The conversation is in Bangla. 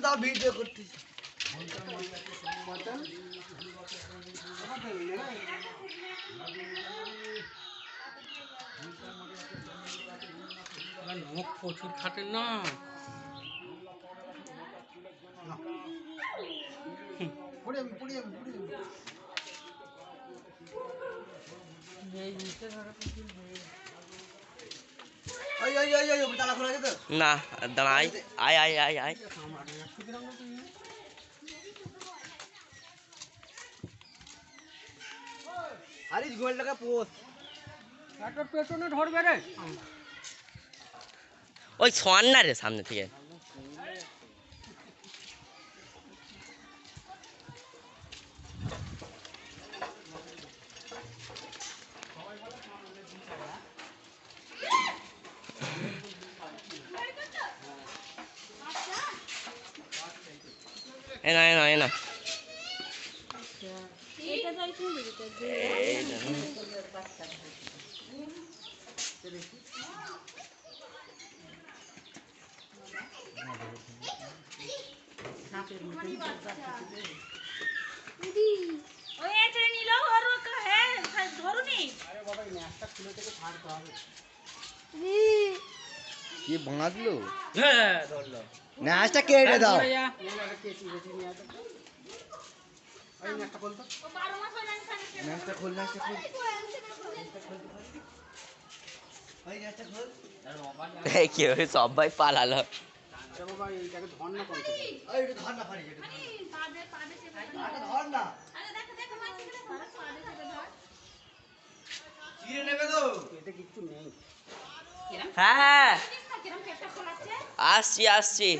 দাও ভিডিও করতে। নখ প্রচুর খাটে না। না দাঁড়াই, আয় আয় আয় আয়। আরে গোলটাকে পোস্ট একটা পেছনে ধরবে রে। ওই ছোঁয়ান না রে সামনে থেকে। এ না এ না এ না কি ভাঙা দিল? হ্যাঁ ধরলো। ন্যাচটা কেটে দাও। ন্যাচটা খোল, ন্যাচটা খোল। ওই ন্যাচটা খোল। এই কি হয়ে সবাই পালালো। ওই একটু ধর না পারি, একটু ধর না। চিড়ে নেবে তো? হ্যাঁ হ্যাঁ আসছি আসছি।